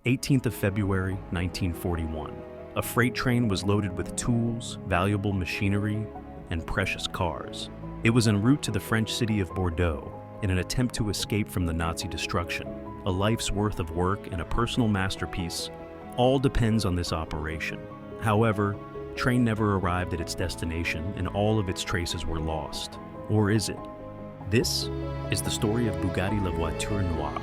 18th of February, 1941. A freight train was loaded with tools, valuable machinery, and precious cars. It was en route to the French city of Bordeaux in an attempt to escape from the Nazi destruction. A life's worth of work and a personal masterpiece all depends on this operation. However, train never arrived at its destination and all of its traces were lost. Or is it? This is the story of Bugatti La Voiture Noire.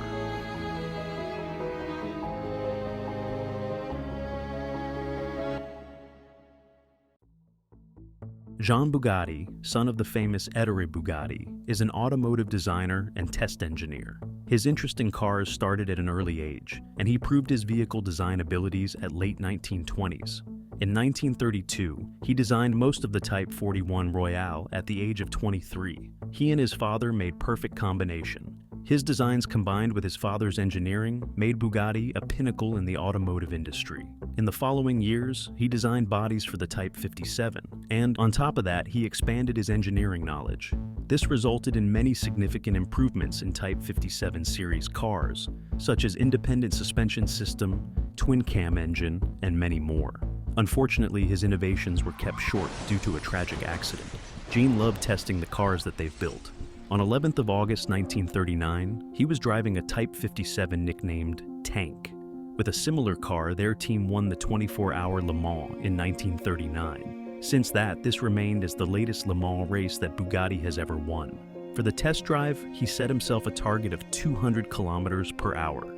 Jean Bugatti, son of the famous Ettore Bugatti, is an automotive designer and test engineer. His interest in cars started at an early age, and he proved his vehicle design abilities at late 1920s. In 1932, he designed most of the Type 41 Royale at the age of 23. He and his father made perfect combination. His designs combined with his father's engineering made Bugatti a pinnacle in the automotive industry. In the following years, he designed bodies for the Type 57, and on top of that, he expanded his engineering knowledge. This resulted in many significant improvements in Type 57 series cars, such as independent suspension system, twin-cam engine, and many more. Unfortunately, his innovations were kept short due to a tragic accident. Jean loved testing the cars that they've built. On 11th of August 1939, he was driving a Type 57 nicknamed Tank. With a similar car, their team won the 24-hour Le Mans in 1939. Since that, this remained as the latest Le Mans race that Bugatti has ever won. For the test drive, he set himself a target of 200 kilometers per hour.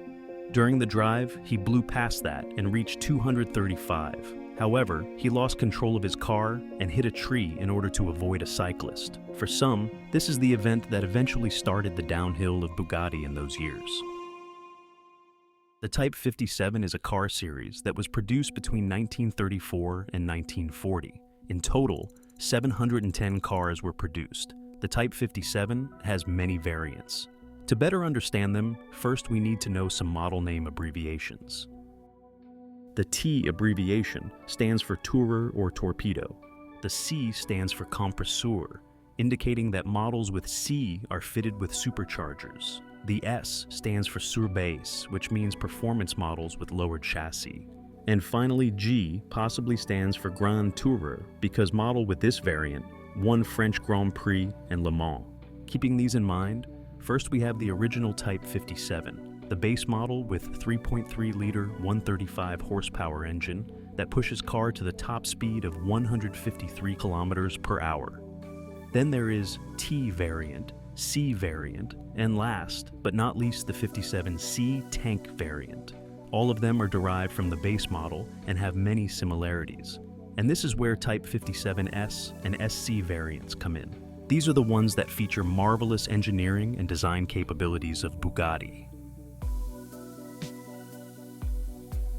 During the drive, he blew past that and reached 235. However, he lost control of his car and hit a tree in order to avoid a cyclist. For some, this is the event that eventually started the downhill of Bugatti in those years. The Type 57 is a car series that was produced between 1934 and 1940. In total, 710 cars were produced. The Type 57 has many variants. To better understand them, first we need to know some model name abbreviations. The T abbreviation stands for Tourer or torpedo. The C stands for compressor, indicating that models with C are fitted with superchargers. The S stands for surbase, which means performance models with lowered chassis. And finally, G possibly stands for Grand Tourer, because model with this variant won French Grand Prix and Le Mans. Keeping these in mind, first we have the original Type 57. The base model with 3.3-liter 135 horsepower engine that pushes car to the top speed of 153 kilometers per hour. Then there is T variant, C variant, and last but not least the 57C tank variant. All of them are derived from the base model and have many similarities. And this is where Type 57S and SC variants come in. These are the ones that feature marvelous engineering and design capabilities of Bugatti.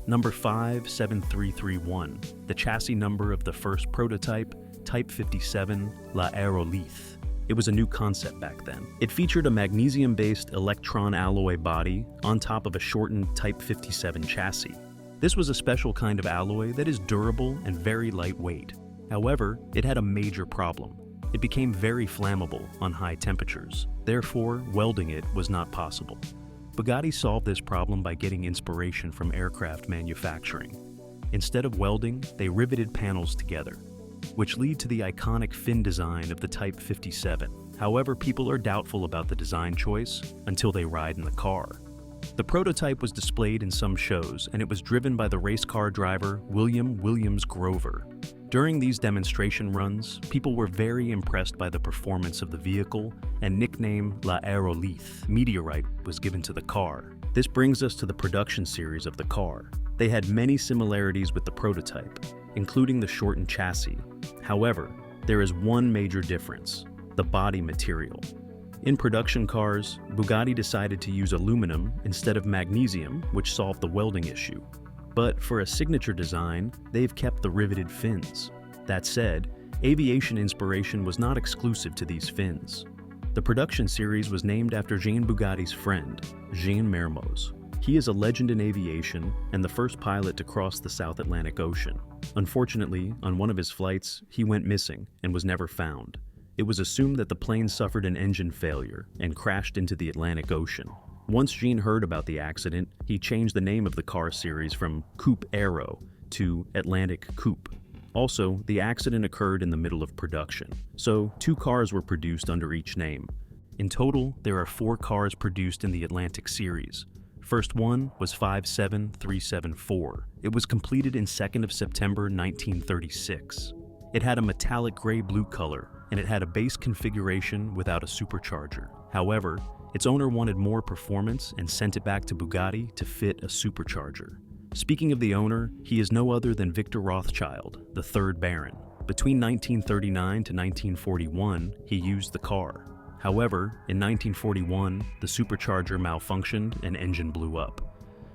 Number 57331, the chassis number of the first prototype, Type 57 L'Aérolith. It was a new concept back then. It featured a magnesium-based electron alloy body on top of a shortened Type 57 chassis. This was a special kind of alloy that is durable and very lightweight. However, it had a major problem. It became very flammable on high temperatures. Therefore, welding it was not possible. Bugatti solved this problem by getting inspiration from aircraft manufacturing. Instead of welding, they riveted panels together, which lead to the iconic fin design of the Type 57. However, people are doubtful about the design choice until they ride in the car. The prototype was displayed in some shows, and it was driven by the race car driver William Williams Grover. During these demonstration runs, people were very impressed by the performance of the vehicle, and nickname L'Aérolith, meteorite, was given to the car. This brings us to the production series of the car. They had many similarities with the prototype, including the shortened chassis. However, there is one major difference: the body material. In production cars, Bugatti decided to use aluminum instead of magnesium, which solved the welding issue. But for a signature design, they've kept the riveted fins. That said, aviation inspiration was not exclusive to these fins. The production series was named after Jean Bugatti's friend, Jean Mermoz. He is a legend in aviation and the first pilot to cross the South Atlantic Ocean. Unfortunately, on one of his flights, he went missing and was never found. It was assumed that the plane suffered an engine failure and crashed into the Atlantic Ocean. Once Jean heard about the accident, he changed the name of the car series from Coupe Aero to Atlantic Coupe. Also, the accident occurred in the middle of production, so 2 cars were produced under each name. In total, there are 4 cars produced in the Atlantic series. First one was 57374. It was completed in 2nd of September 1936. It had a metallic gray-blue color, and it had a base configuration without a supercharger. However, its owner wanted more performance and sent it back to Bugatti to fit a supercharger. Speaking of the owner, he is no other than Victor Rothschild, the 3rd Baron. Between 1939 to 1941, he used the car. However, in 1941, the supercharger malfunctioned and engine blew up.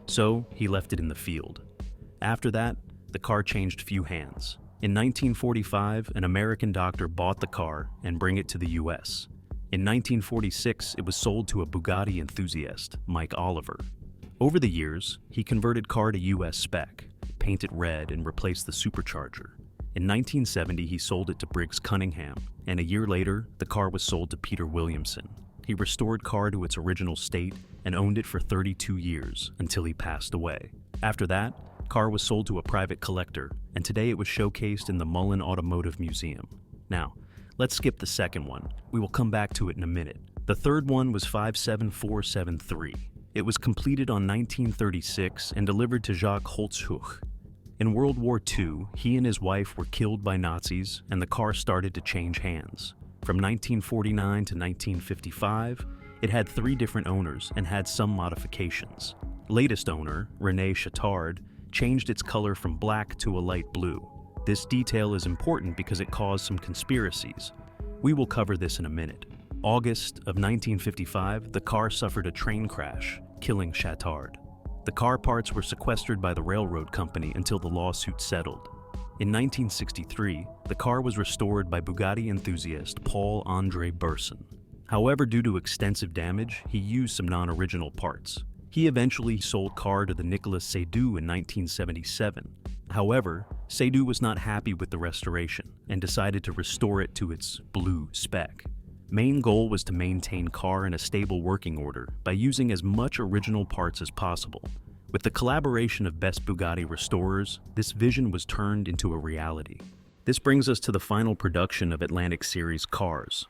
So, he left it in the field. After that, the car changed few hands. In 1945, an American doctor bought the car and brought it to the US. In 1946, it was sold to a Bugatti enthusiast, Mike Oliver. Over the years, he converted car to US spec, painted red, and replaced the supercharger. In 1970, he sold it to Briggs Cunningham, and a year later, the car was sold to Peter Williamson. He restored car to its original state and owned it for 32 years until he passed away. After that, car was sold to a private collector, and today it was showcased in the Mullen Automotive Museum. Now, let's skip the second one. We will come back to it in a minute. The third one was 57473. It was completed on 1936 and delivered to Jacques Holzschuch. In World War II, he and his wife were killed by Nazis, and the car started to change hands. From 1949 to 1955, it had 3 different owners and had some modifications. Latest owner, René Chattard, changed its color from black to a light blue. This detail is important because it caused some conspiracies. We will cover this in a minute. August of 1955, the car suffered a train crash, killing Chattard. The car parts were sequestered by the railroad company until the lawsuit settled. In 1963, the car was restored by Bugatti enthusiast Paul-André Berson. However, due to extensive damage, he used some non-original parts. He eventually sold car to the Nicolas Seydoux in 1977. However, Seydoux was not happy with the restoration and decided to restore it to its blue spec. Main goal was to maintain car in a stable working order by using as much original parts as possible. With the collaboration of best Bugatti restorers, this vision was turned into a reality. This brings us to the final production of Atlantic Series cars,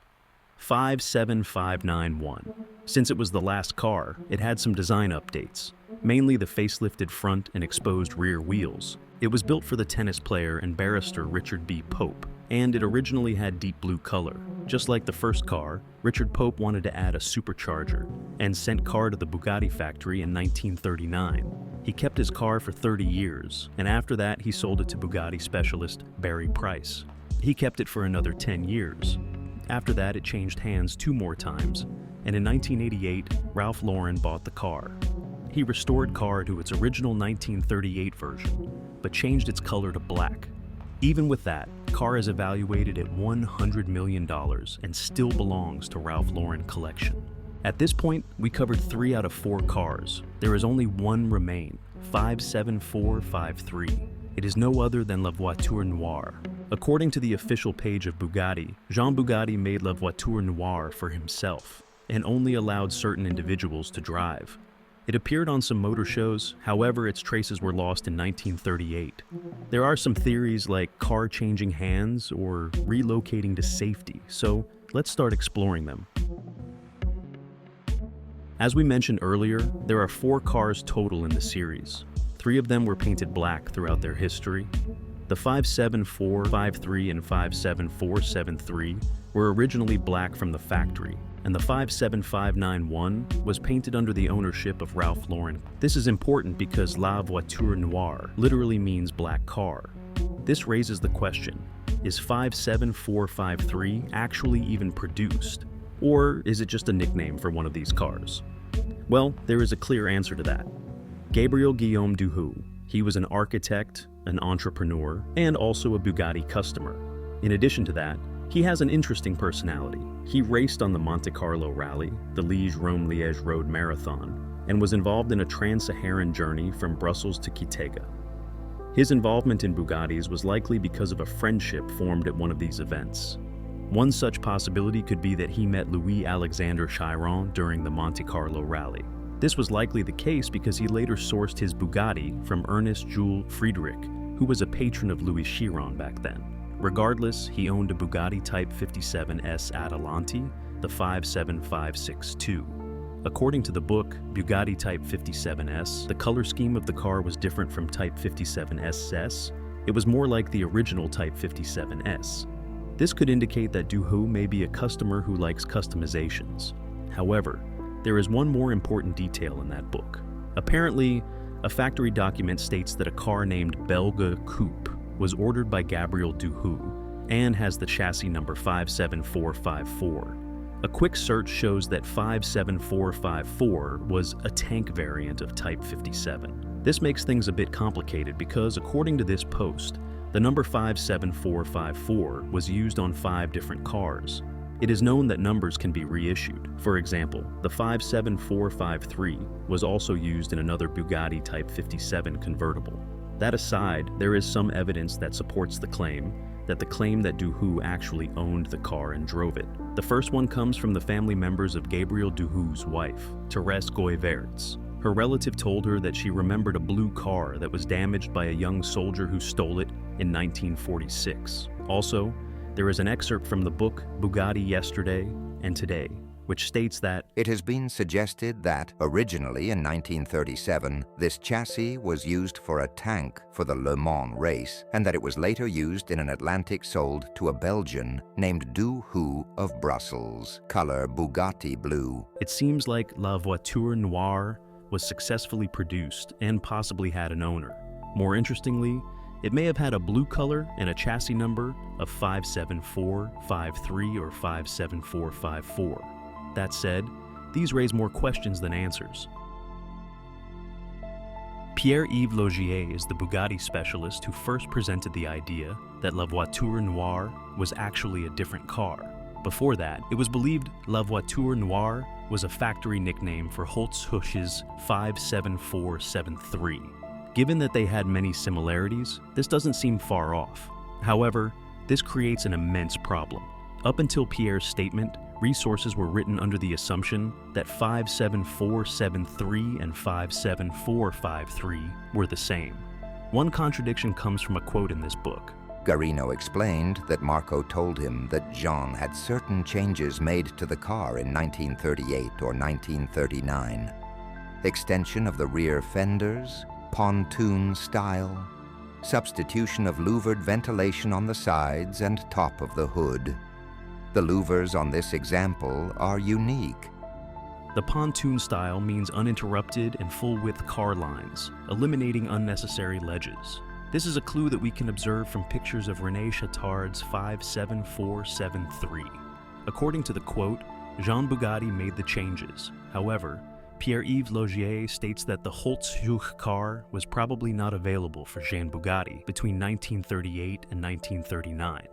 57591. Since it was the last car, it had some design updates, mainly the facelifted front and exposed rear wheels. It was built for the tennis player and barrister Richard B. Pope, and it originally had deep blue color. Just like the first car, Richard Pope wanted to add a supercharger and sent car to the Bugatti factory in 1939. He kept his car for 30 years, and after that he sold it to Bugatti specialist Barry Price. He kept it for another 10 years. After that, it changed hands 2 more times, and in 1988, Ralph Lauren bought the car. He restored car to its original 1938 version, but changed its color to black. Even with that, car is evaluated at $100 million and still belongs to Ralph Lauren collection. At this point, we covered 3 out of 4 cars. There is only one remain, 57453. It is no other than La Voiture Noire. According to the official page of Bugatti, Jean Bugatti made La Voiture Noire for himself and only allowed certain individuals to drive. It appeared on some motor shows, however its traces were lost in 1938. There are some theories like car changing hands or relocating to safety, so let's start exploring them. As we mentioned earlier, there are 4 cars total in the series. 3 of them were painted black throughout their history. The 57453 and 57473 were originally black from the factory, and the 57591 was painted under the ownership of Ralph Lauren. This is important because La Voiture Noire literally means black car. This raises the question, is 57453 actually even produced? Or is it just a nickname for one of these cars? Well, there is a clear answer to that. Gabriel Duhoux. He was an architect, an entrepreneur, and also a Bugatti customer. In addition to that, he has an interesting personality. He raced on the Monte Carlo Rally, the Liège-Rome-Liège Road Marathon, and was involved in a trans-Saharan journey from Brussels to Kitega. His involvement in Bugattis was likely because of a friendship formed at one of these events. One such possibility could be that he met Louis-Alexandre Chiron during the Monte Carlo Rally. This was likely the case because he later sourced his Bugatti from Ernest Jules Friedrich, who was a patron of Louis Chiron back then. Regardless, he owned a Bugatti Type 57S Adelante, the 57562. According to the book, Bugatti Type 57S, the color scheme of the car was different from Type 57SS. It was more like the original Type 57S. This could indicate that Duhoux may be a customer who likes customizations. However, there is one more important detail in that book. Apparently, a factory document states that a car named Belga Coupe was ordered by Gabriel Duhoux and has the chassis number 57454. A quick search shows that 57454 was a tank variant of Type 57. This makes things a bit complicated because, according to this post, the number 57454 was used on 5 different cars. It is known that numbers can be reissued. For example, the 57453 was also used in another Bugatti Type 57 convertible. That aside, there is some evidence that supports the claim that Duhoux actually owned the car and drove it. The first one comes from the family members of Gabriel Duhoux's wife, Thérèse Goyverts. Her relative told her that she remembered a blue car that was damaged by a young soldier who stole it in 1946. Also, there is an excerpt from the book Bugatti Yesterday and Today, which states that it has been suggested that, originally in 1937, this chassis was used for a tank for the Le Mans race, and that it was later used in an Atlantic sold to a Belgian named Duhoux of Brussels, color Bugatti blue. It seems like La Voiture Noire was successfully produced and possibly had an owner. More interestingly, it may have had a blue color and a chassis number of 57453 or 57454. That said, these raise more questions than answers. Pierre-Yves Logier is the Bugatti specialist who first presented the idea that La Voiture Noire was actually a different car. Before that, it was believed La Voiture Noire was a factory nickname for Holz-Husch's 57473. Given that they had many similarities, this doesn't seem far off. However, this creates an immense problem. Up until Pierre's statement, resources were written under the assumption that 57473 and 57453 were the same. One contradiction comes from a quote in this book. Garino explained that Marco told him that Jean had certain changes made to the car in 1938 or 1939. Extension of the rear fenders, pontoon style, substitution of louvered ventilation on the sides and top of the hood. The louvers on this example are unique. The pontoon style means uninterrupted and full-width car lines, eliminating unnecessary ledges. This is a clue that we can observe from pictures of René Chattard's 57473. According to the quote, Jean Bugatti made the changes. However, Pierre-Yves Logier states that the Holz-Husch car was probably not available for Jean Bugatti between 1938 and 1939.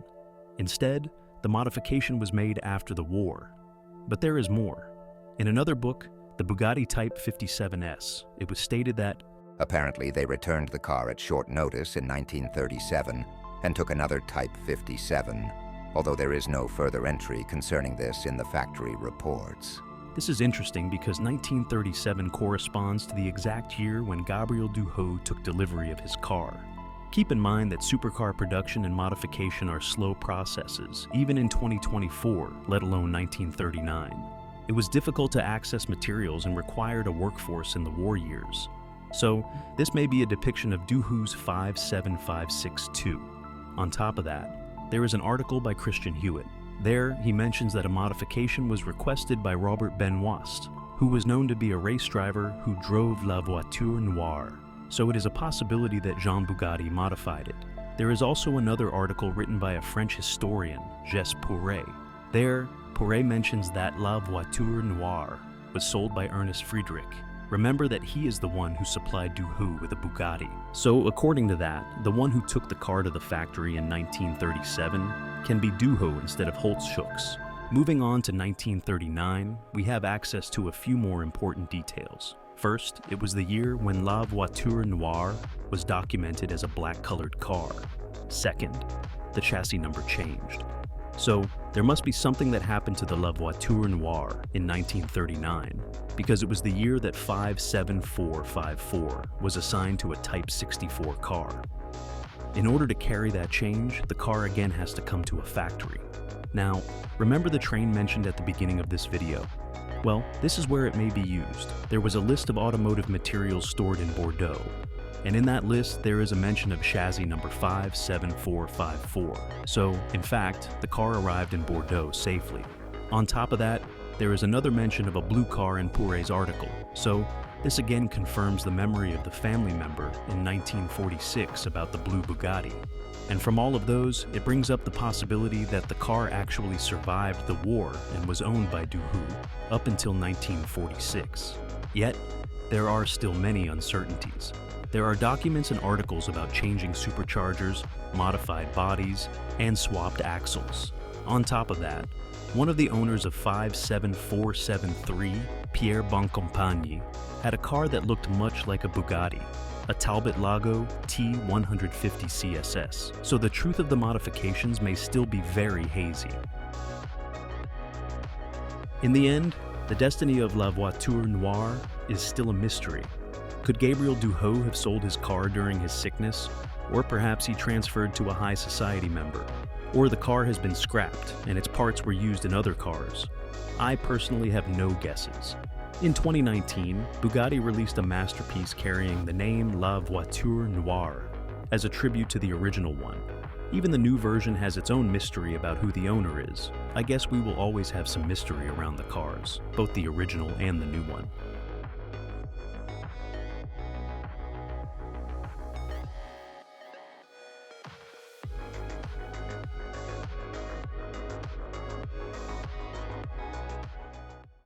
Instead, the modification was made after the war. But there is more. In another book, the Bugatti Type 57S, it was stated that apparently they returned the car at short notice in 1937 and took another Type 57, although there is no further entry concerning this in the factory reports. This is interesting because 1937 corresponds to the exact year when Gabriel Duhoux took delivery of his car. Keep in mind that supercar production and modification are slow processes, even in 2024, let alone 1939. It was difficult to access materials and required a workforce in the war years. So, this may be a depiction of Duhoux's 57562. On top of that, there is an article by Christian Hewitt. There, he mentions that a modification was requested by Robert Benoist, who was known to be a race driver who drove La Voiture Noire. So it is a possibility that Jean Bugatti modified it. There is also another article written by a French historian, Jess Pourret. There, Pourret mentions that La Voiture Noire was sold by Ernest Friedrich. Remember that he is the one who supplied Duhoux with a Bugatti. So according to that, the one who took the car to the factory in 1937 can be Duhoux instead of Holz-Husch. Moving on to 1939, we have access to a few more important details. First, it was the year when La Voiture Noire was documented as a black-colored car. Second, the chassis number changed. So there must be something that happened to the La Voiture Noire in 1939, because it was the year that 57454 was assigned to a Type 64 car. In order to carry that change, the car again has to come to a factory. Now, remember the train mentioned at the beginning of this video? Well, this is where it may be used. There was a list of automotive materials stored in Bordeaux, and in that list there is a mention of chassis number 57454. So, in fact, the car arrived in Bordeaux safely. On top of that, there is another mention of a blue car in Pourret's article, so this again confirms the memory of the family member in 1946 about the blue Bugatti. And from all of those, it brings up the possibility that the car actually survived the war and was owned by Duhoux up until 1946. Yet, there are still many uncertainties. There are documents and articles about changing superchargers, modified bodies, and swapped axles. On top of that, one of the owners of 57473, Pierre Boncompagni, had a car that looked much like a Bugatti, a Talbot Lago T150 CSS, so the truth of the modifications may still be very hazy. In the end, the destiny of La Voiture Noire is still a mystery. Could Gabriel Duhoux have sold his car during his sickness, or perhaps he transferred to a high society member? Or the car has been scrapped and its parts were used in other cars? I personally have no guesses. In 2019, Bugatti released a masterpiece carrying the name La Voiture Noire as a tribute to the original one. Even the new version has its own mystery about who the owner is. I guess we will always have some mystery around the cars, both the original and the new one.